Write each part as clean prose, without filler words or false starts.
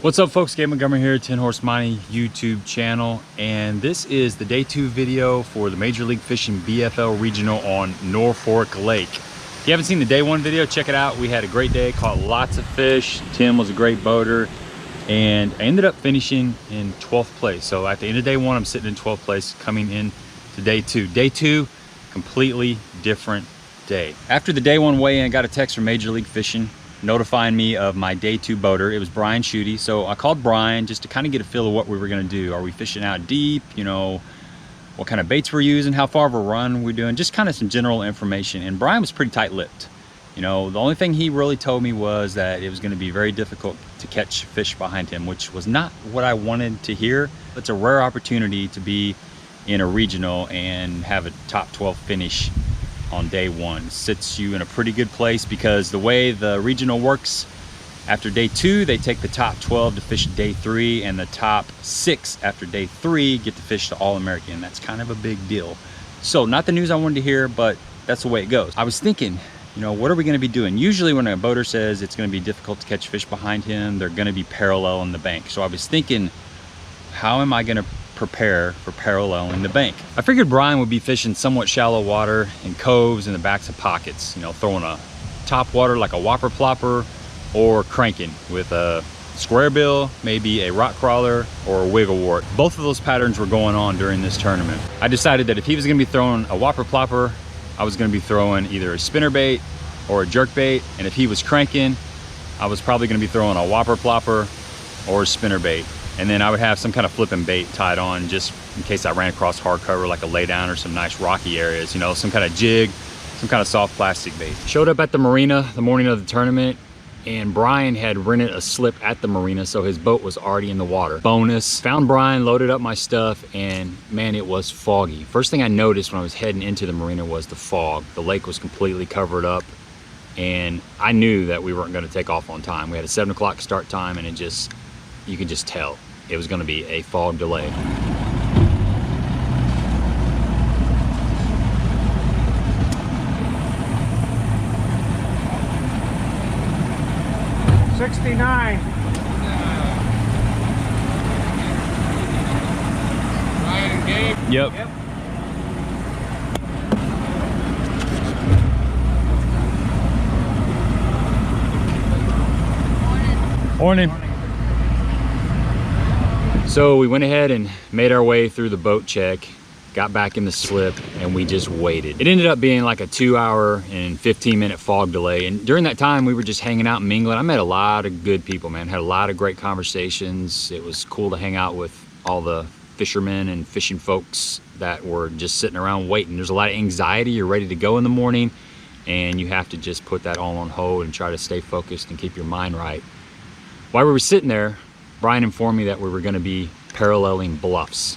What's up folks, Gabe Montgomery here, 10 Horse Mining YouTube channel, and this is the day 2 video for the Major League Fishing BFL Regional on Norfork Lake. If you haven't seen the day 1 video, check it out. We had a great day, caught lots of fish. Tim was a great boater, and I ended up finishing in 12th place. So at the end of day 1, I'm sitting in 12th place coming in to day 2. Day 2, completely different day. After the day 1 weigh-in, I got a text from Major League Fishing notifying me of my day 2 boater. It was Tschudy. So I called Brian just to kind of get a feel of what we were going to do. Are we fishing out deep? You know, what kind of baits we're using, how far of a run we're doing, just kind of some general information. And Brian was pretty tight-lipped. You know, the only thing he really told me was that it was going to be very difficult to catch fish behind him, which was not what I wanted to hear. It's a rare opportunity to be in a regional and have a top 12 finish on day 1. Sits you in a pretty good place, because the way the regional works, after day 2 they take the top 12 to fish day 3, and the top 6 after day 3 get to fish the All-American. That's kind of a big deal. So not the news I wanted to hear, but that's the way it goes. I was thinking, you know, what are we going to be doing? Usually when a boater says it's going to be difficult to catch fish behind him, they're going to be parallel in the bank. So I was thinking, how am I going to prepare for paralleling the bank? I figured Brian would be fishing somewhat shallow water in coves in the backs of pockets, you know, throwing a top water like a whopper plopper, or cranking with a square bill, maybe a rock crawler or a wiggle wart. Both of those patterns were going on during this tournament. I decided that if he was going to be throwing a whopper plopper, I was going to be throwing either a spinner bait or a jerk bait, and if he was cranking, I was probably going to be throwing a whopper plopper or a spinner bait. And then I would have some kind of flipping bait tied on just in case I ran across hard cover like a laydown or some nice rocky areas, you know, some kind of jig, some kind of soft plastic bait. Showed up at the marina the morning of the tournament, and Brian had rented a slip at the marina, so his boat was already in the water. Bonus, found Brian, loaded up my stuff, and man, it was foggy. First thing I noticed when I was heading into the marina was the fog. The lake was completely covered up, and I knew that we weren't going to take off on time. We had a 7 o'clock start time, and you could just tell it was going to be a fog delay. '69. Ryan and Gabe. Yep. Morning. So we went ahead and made our way through the boat check, got back in the slip, and we just waited. It ended up being like a 2-hour and 15-minute fog delay. And during that time, we were just hanging out and mingling. I met a lot of good people, man. Had a lot of great conversations. It was cool to hang out with all the fishermen and fishing folks that were just sitting around waiting. There's a lot of anxiety. You're ready to go in the morning, and you have to just put that all on hold and try to stay focused and keep your mind right. While we were sitting there, Brian informed me that we were going to be paralleling bluffs.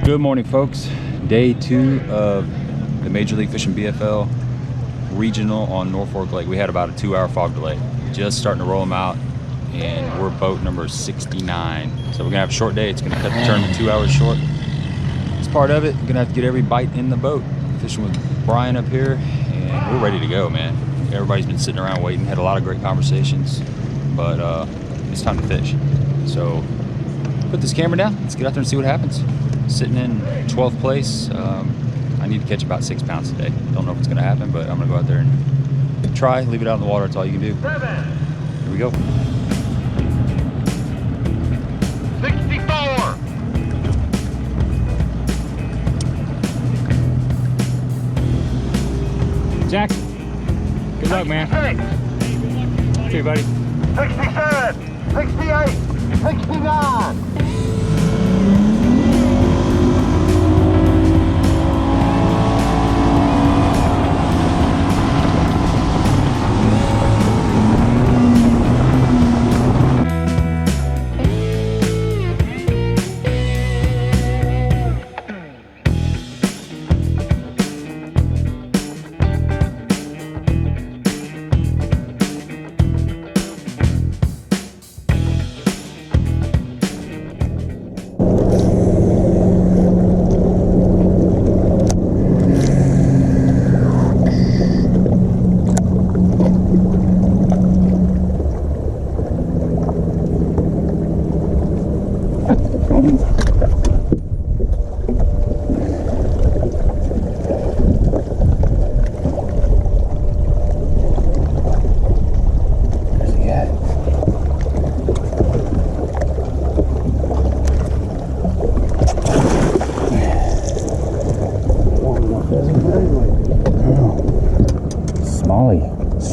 Good morning, folks. Day 2 of the Major League Fishing BFL Regional on Norfork Lake. We had about a 2-hour fog delay. Just starting to roll them out, and we're boat number 69. So we're gonna have a short day. It's gonna cut the tournament 2 hours short. It's part of it. We're gonna have to get every bite in the boat. Fishing with Brian up here, and we're ready to go, man. Everybody's been sitting around waiting. Had a lot of great conversations, but it's time to fish. So put this camera down. Let's get out there and see what happens. Sitting in 12th place. I need to catch about 6 pounds today. Don't know if it's gonna happen, but I'm gonna go out there and try. Leave it out in the water. That's all you can do. Here we go. 64. Jack, good luck, man. See you, buddy. 67, 68, 69.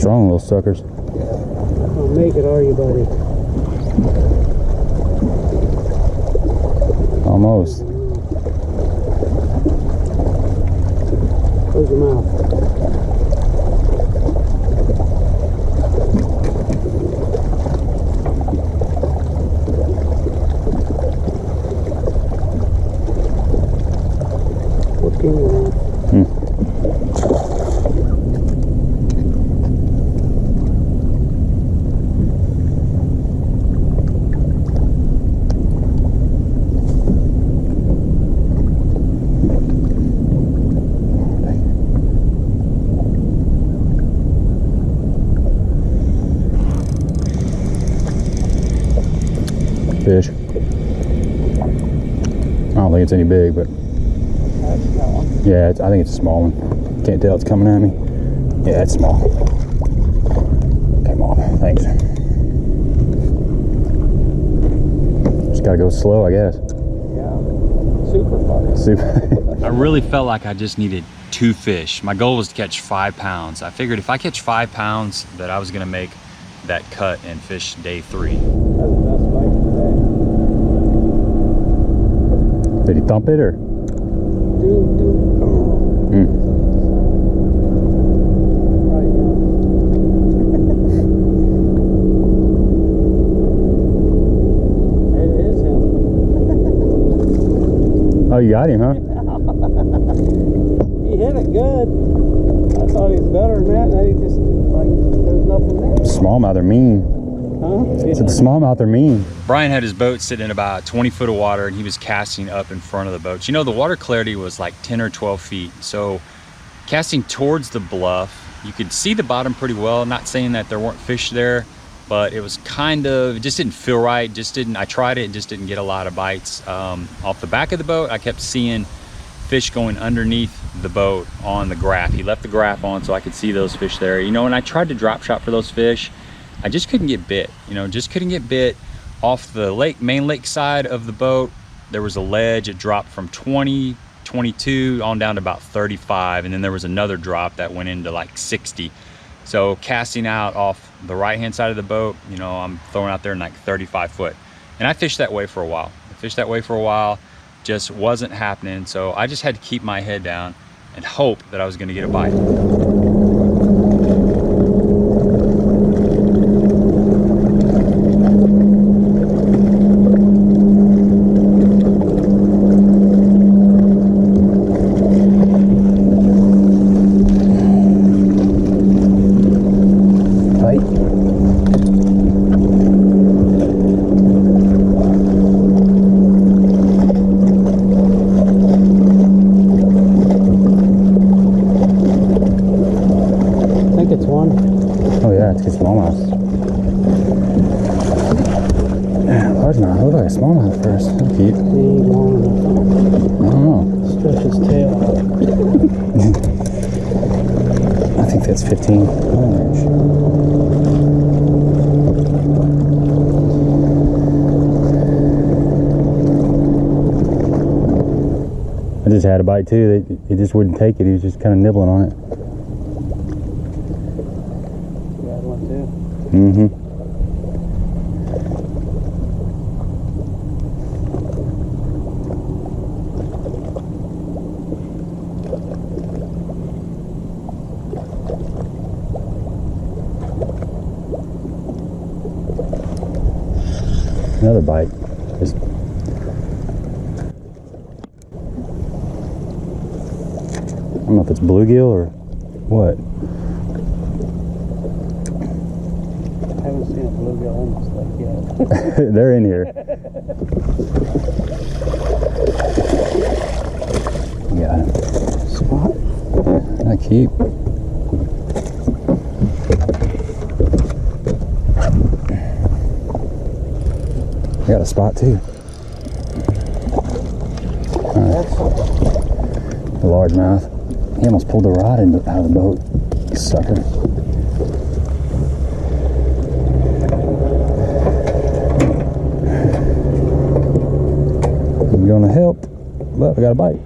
Strong little suckers. Don't make it, are you, buddy? Almost. Close your mouth. Look in your mouth. Fish. I don't think it's any big, but yeah, I think it's a small one. Can't tell it's coming at me. Yeah, it's small. Come on, thanks. Just gotta go slow, I guess. Yeah, super funny. Super. I really felt like I just needed 2 fish. My goal was to catch 5 pounds. I figured if I catch 5 pounds, that I was gonna make that cut and fish day 3. That's the best bite today. Did he thump it or? Oh, you got him, huh? He hit it good. I thought he was better than that, and then he just, like, there's nothing there. Smallmouth are mean. Huh? So the smallmouth are mean. Brian had his boat sitting in about 20 foot of water, and he was casting up in front of the boat. You know, the water clarity was like 10 or 12 feet. So casting towards the bluff, you could see the bottom pretty well. Not saying that there weren't fish there, but it was kind of, it just didn't feel right. I tried it, just didn't get a lot of bites. Off the back of the boat, I kept seeing fish going underneath the boat on the graph. He left the graph on so I could see those fish there. You know, and I tried to drop shot for those fish. I just couldn't get bit, you know, just couldn't get bit. Off the main lake side of the boat, there was a ledge. It dropped from 20, 22 on down to about 35. And then there was another drop that went into like 60. So casting out off the right-hand side of the boat, you know, I'm throwing out there in like 35 foot. And I fished that way for a while. Just wasn't happening. So I just had to keep my head down and hope that I was gonna get a bite. Smallmouth first. That'll keep. He ain't long enough. I don't know. Stretch his tail out. I think that's 15. I just had a bite too. He just wouldn't take it. He was just kind of nibbling on it. You had one too? Mm-hmm. Another bite. Just... I don't know if it's bluegill or what. I haven't seen a bluegill on this stuff yet. They're in here. Got him. Spot? I keep. I got a spot too. Right. The largemouth. He almost pulled the rod out of the boat. You sucker. I'm gonna help, but I got a bite.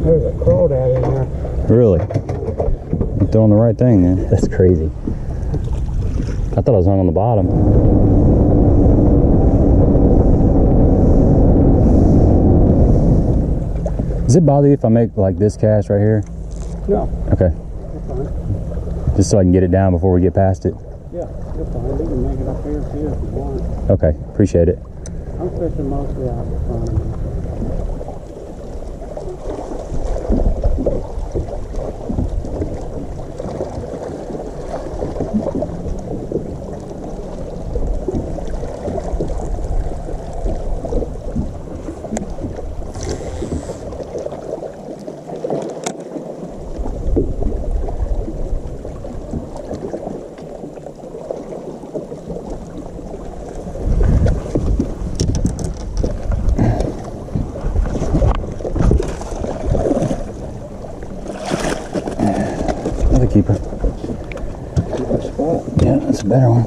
There's a crawdad in there. Really? You're throwing the right thing, man. That's crazy. I thought I was hung on the bottom. Does it bother you if I make like this cast right here? No. Okay. You're fine. Just so I can get it down before we get past it. Yeah, you're fine. You can make it up here too if you want. Okay, appreciate it. I'm fishing mostly out in front of me. Keeper. Yeah, that's a better one.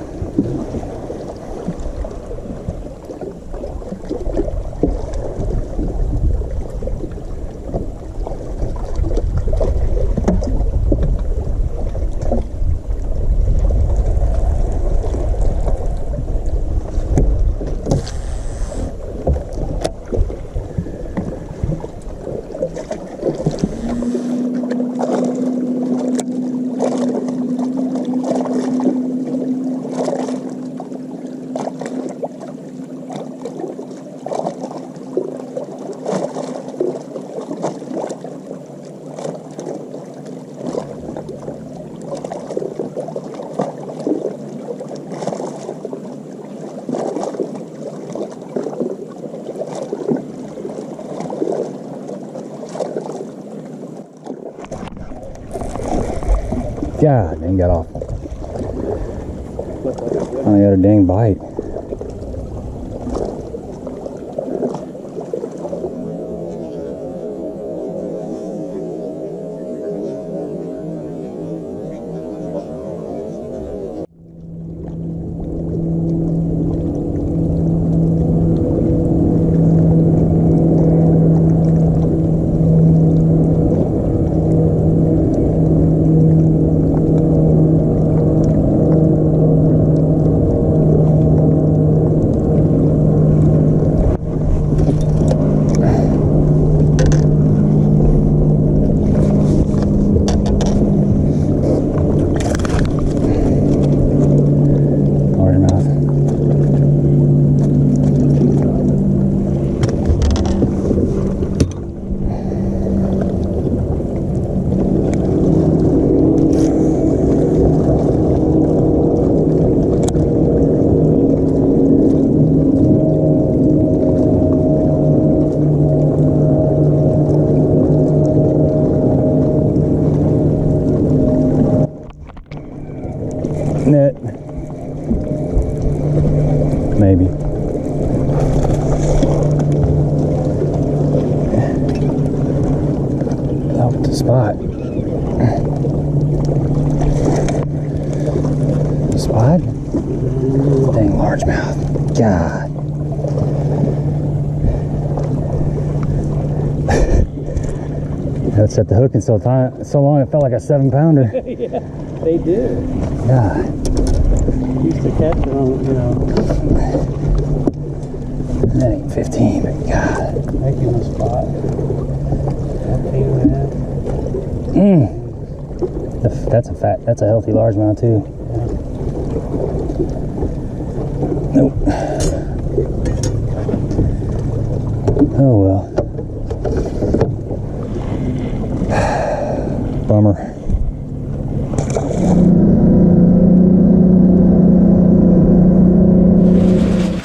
God, dang, got off. I got a dang bite. Net. Maybe. Oh, the spot. The spot? Dang largemouth. God. That set the hook in so long it felt like a 7-pounder. Yeah, they do. God. Used to catch it on, you know. That ain't 15, but God. Making a spot. 14.5. That's a healthy largemouth too. Yeah. Nope. Oh well. Bummer.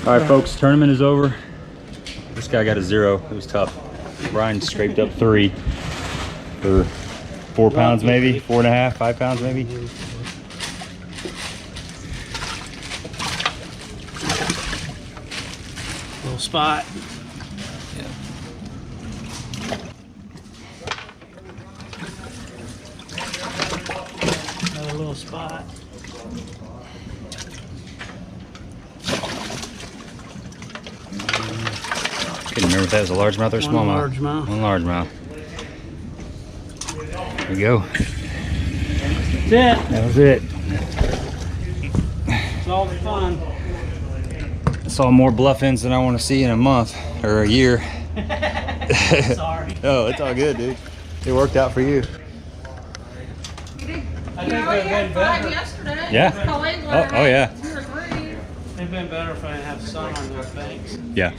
All right, folks, tournament is over. This guy got a 0. It was tough. Brian scraped up 3 for 4 pounds, maybe 4.5, 5 pounds, maybe. Little spot. Another little spot. Couldn't remember if that was a largemouth or a smallmouth. Largemouth. One largemouth. we go. That's it. That was it. It's all the fun. I saw more bluff ends than I want to see in a month or a year. Sorry. Oh, it's all good, dude. It worked out for you. I think they've been better. Yesterday. Yeah. Oh yeah. They've been better if I didn't have sun on those banks. Yeah.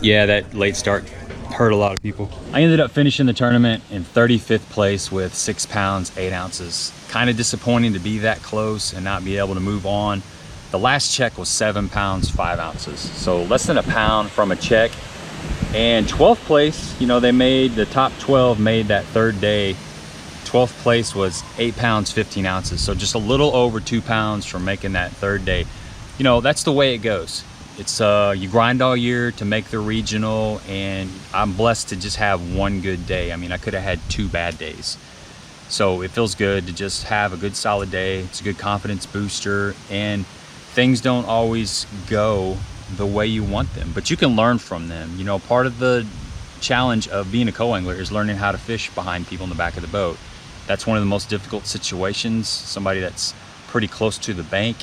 Yeah, that late start hurt a lot of people. I ended up finishing the tournament in 35th place with 6 pounds, 8 ounces. Kind of disappointing to be that close and not be able to move on. The last check was 7 pounds, 5 ounces. So less than a pound from a check. And 12th place, you know, they made, the top 12 made that third day. 12th place was 8 pounds, 15 ounces. So just a little over 2 pounds from making that third day. You know, that's the way it goes. It's you grind all year to make the regional, and I'm blessed to just have one good day. I mean, I could have had 2 bad days. So it feels good to just have a good solid day. It's a good confidence booster, and things don't always go the way you want them, but you can learn from them. You know, part of the challenge of being a co-angler is learning how to fish behind people in the back of the boat. That's one of the most difficult situations, somebody that's pretty close to the bank,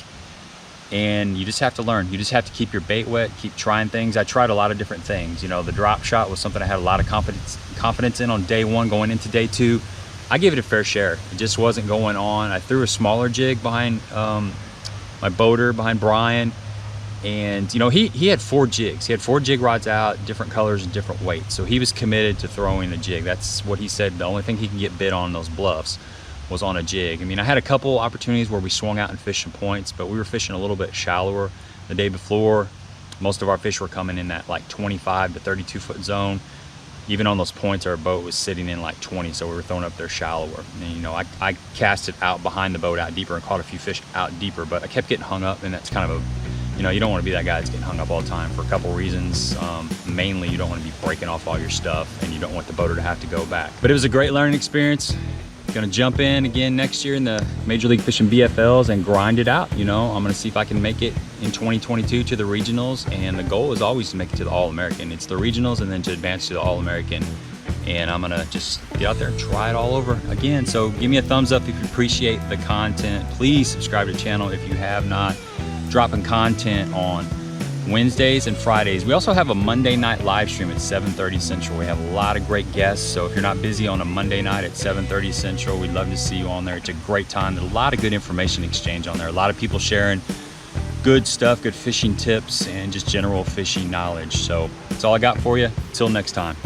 and you just have to learn. You just have to keep your bait wet, keep trying things. I tried a lot of different things. You know, the drop shot was something I had a lot of confidence in on day 1 going into day 2. I gave it a fair share. It just wasn't going on. I threw a smaller jig behind my boater, behind Brian, and you know, he had 4 jigs. He had 4 jig rods out, different colors and different weights. So he was committed to throwing a jig. That's what he said. The only thing he can get bit on those bluffs was on a jig. I mean, I had a couple opportunities where we swung out and fished some points, but we were fishing a little bit shallower the day before. Most of our fish were coming in that like 25 to 32 foot zone. Even on those points, our boat was sitting in like 20, so we were throwing up there shallower. And you know, I cast it out behind the boat out deeper and caught a few fish out deeper, but I kept getting hung up, and that's kind of a, you know, you don't want to be that guy that's getting hung up all the time for a couple reasons. Mainly, you don't want to be breaking off all your stuff, and you don't want the boater to have to go back. But it was a great learning experience. Gonna jump in again next year in the Major League Fishing BFLs and grind it out. You know, I'm gonna see if I can make it in 2022 to the regionals, and the goal is always to make it to the All-American. It's the regionals and then to advance to the All-American, and I'm gonna just get out there and try it all over again. So give me a thumbs up if you appreciate the content. Please subscribe to the channel if you have not. Dropping content on Wednesdays and Fridays. We also have a Monday night live stream at 7:30 Central. We have a lot of great guests, so if you're not busy on a Monday night at 7:30 Central, we'd love to see you on there. It's a great time. There's a lot of good information exchange on there. A lot of people sharing good stuff, good fishing tips, and just general fishing knowledge. So that's all I got for you. Till next time.